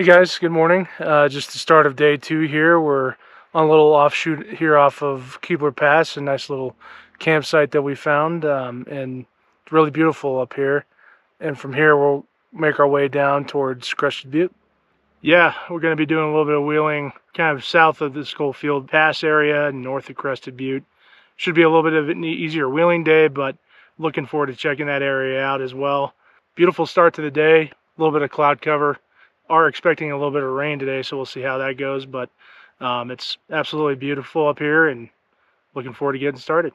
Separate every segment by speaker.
Speaker 1: Hey guys, good morning. Just the start of day 2 here. We're on a little offshoot here off of Keebler Pass, a nice little campsite that we found, and it's really beautiful up here. And from here, we'll make our way down towards Crested Butte. Yeah, we're going to be doing a little bit of wheeling kind of south of the Schofield Pass area and north of Crested Butte. Should be a little bit of an easier wheeling day, but looking forward to checking that area out as well. Beautiful start to the day, a little bit of cloud cover. Are expecting a little bit of rain today, so we'll see how that goes, but it's absolutely beautiful up here and looking forward to getting started.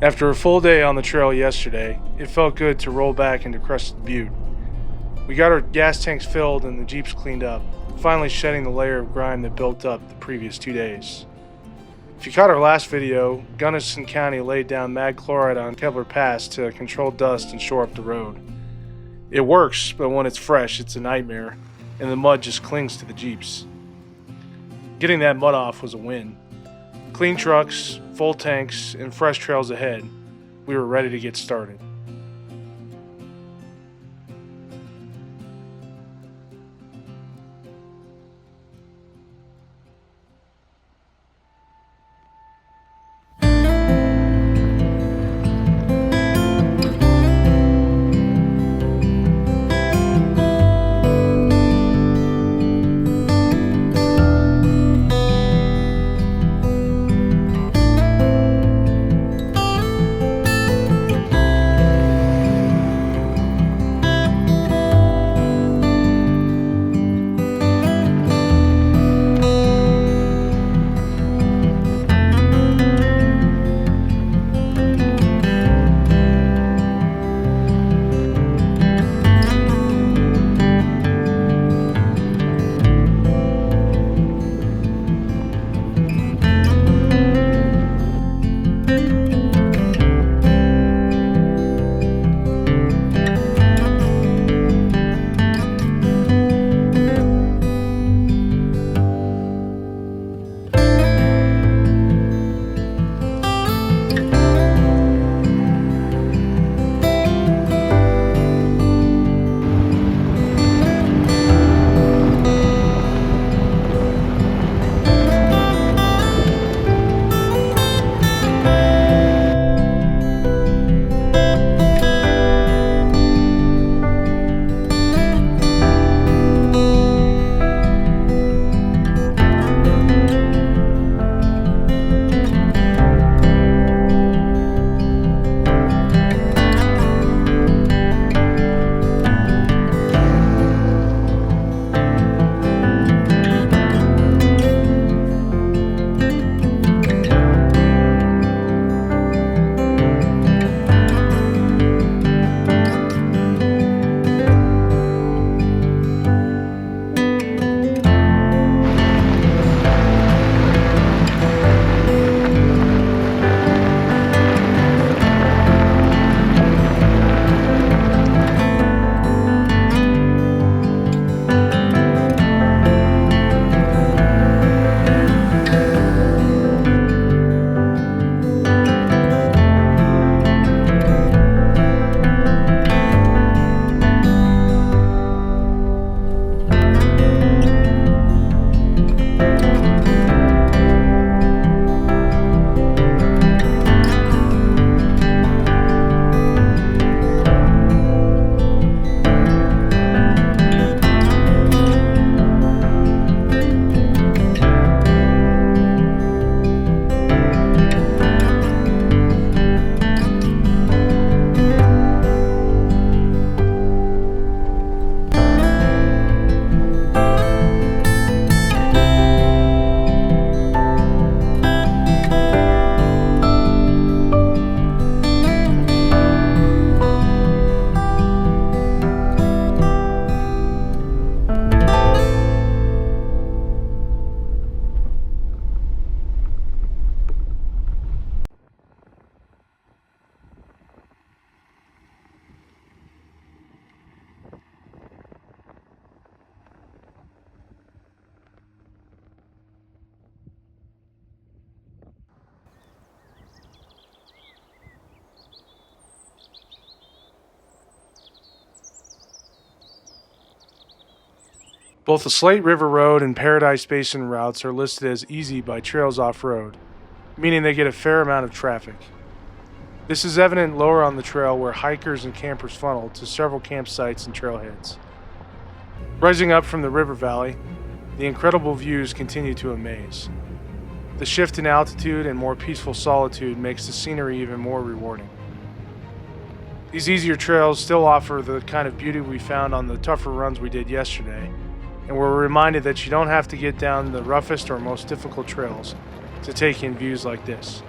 Speaker 1: After a full day on the trail yesterday, it felt good to roll back into Crested Butte. We got our gas tanks filled and the Jeeps cleaned up, finally shedding the layer of grime that built up the previous 2 days. If you caught our last video, Gunnison County laid down mag chloride on Keebler Pass to control dust and shore up the road. It works, but when it's fresh, it's a nightmare, and the mud just clings to the Jeeps. Getting that mud off was a win. Clean trucks, full tanks, and fresh trails ahead, we were ready to get started. Both the Slate River Road and Paradise Basin routes are listed as easy by Trails Off-Road, meaning they get a fair amount of traffic. This is evident lower on the trail where hikers and campers funnel to several campsites and trailheads. Rising up from the river valley, the incredible views continue to amaze. The shift in altitude and more peaceful solitude makes the scenery even more rewarding. These easier trails still offer the kind of beauty we found on the tougher runs we did yesterday, and we're reminded that you don't have to get down the roughest or most difficult trails to take in views like this.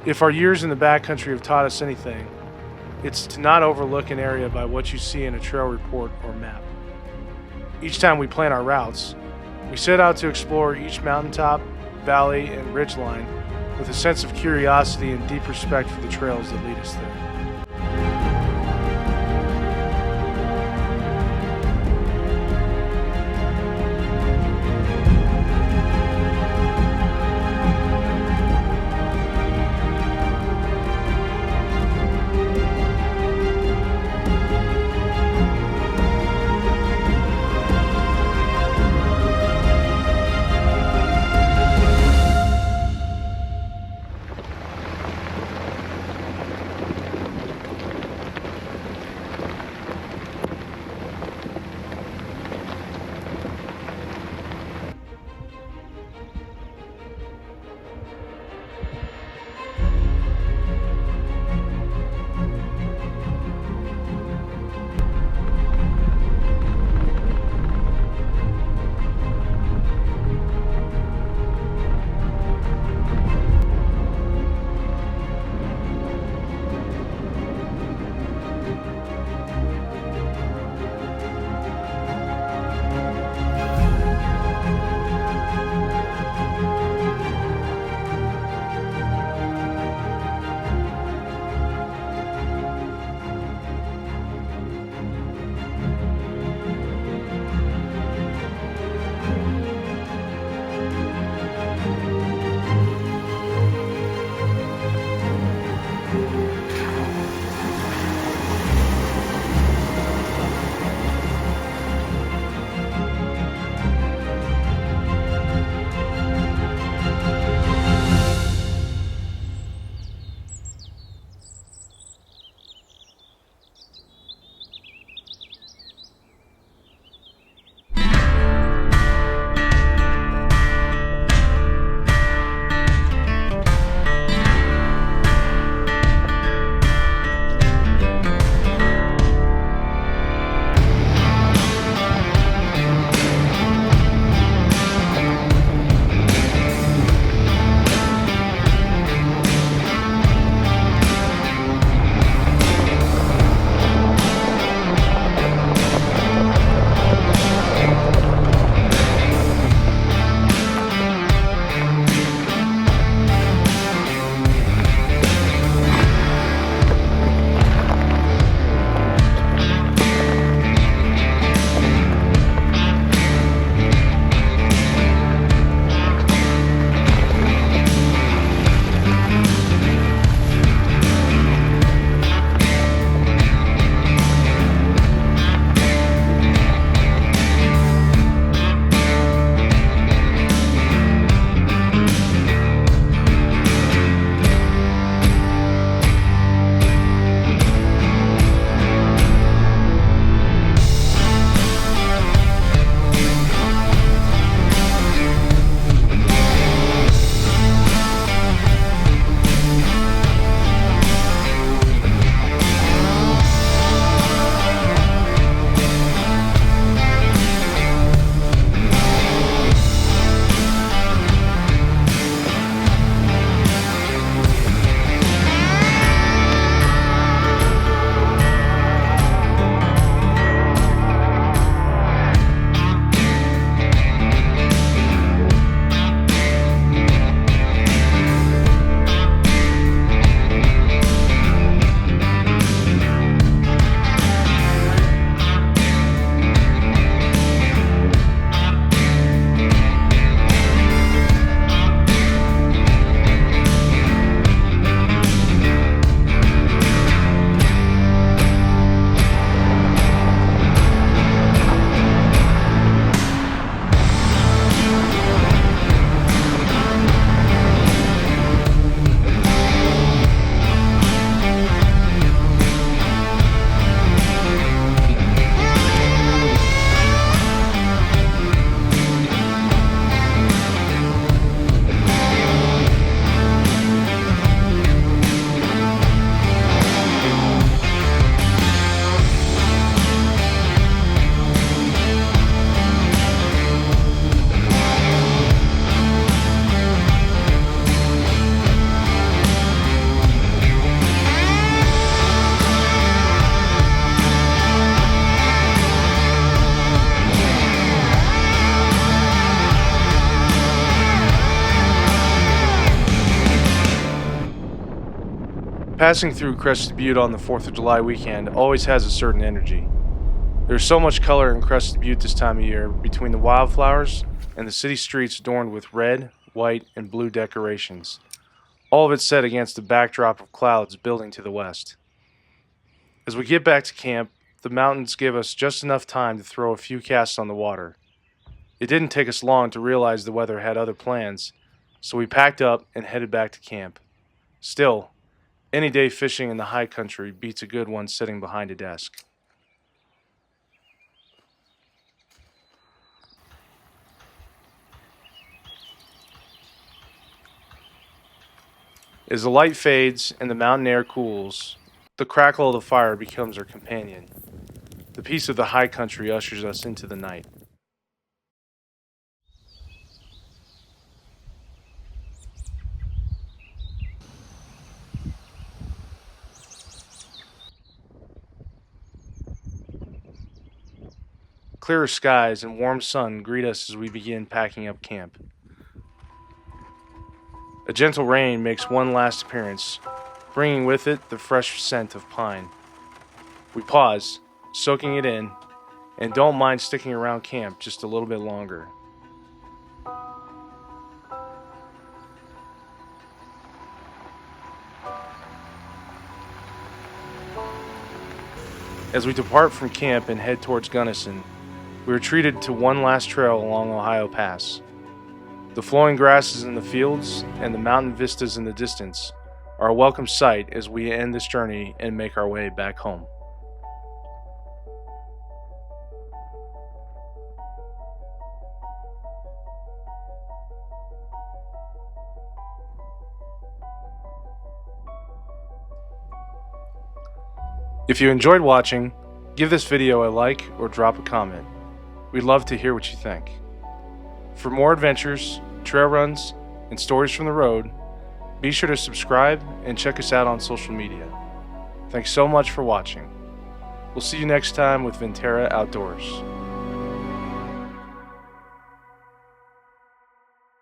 Speaker 1: If our years in the backcountry have taught us anything, it's to not overlook an area by what you see in a trail report or map. Each time we plan our routes, we set out to explore each mountaintop, valley, and ridgeline with a sense of curiosity and deep respect for the trails that lead us there. Passing through Crested Butte on the 4th of July weekend always has a certain energy. There's so much color in Crested Butte this time of year between the wildflowers and the city streets adorned with red, white, and blue decorations. All of it set against a backdrop of clouds building to the west. As we get back to camp, the mountains give us just enough time to throw a few casts on the water. It didn't take us long to realize the weather had other plans, so we packed up and headed back to camp. Still, any day fishing in the high country beats a good one sitting behind a desk. As the light fades and the mountain air cools, the crackle of the fire becomes our companion. The peace of the high country ushers us into the night. Clearer skies and warm sun greet us as we begin packing up camp. A gentle rain makes one last appearance, bringing with it the fresh scent of pine. We pause, soaking it in, and don't mind sticking around camp just a little bit longer. As we depart from camp and head towards Gunnison, we are treated to one last trail along Ohio Pass. The flowing grasses in the fields and the mountain vistas in the distance are a welcome sight as we end this journey and make our way back home. If you enjoyed watching, give this video a like or drop a comment. We'd love to hear what you think. For more adventures, trail runs, and stories from the road, be sure to subscribe and check us out on social media. Thanks so much for watching. We'll see you next time with Venterra Outdoors.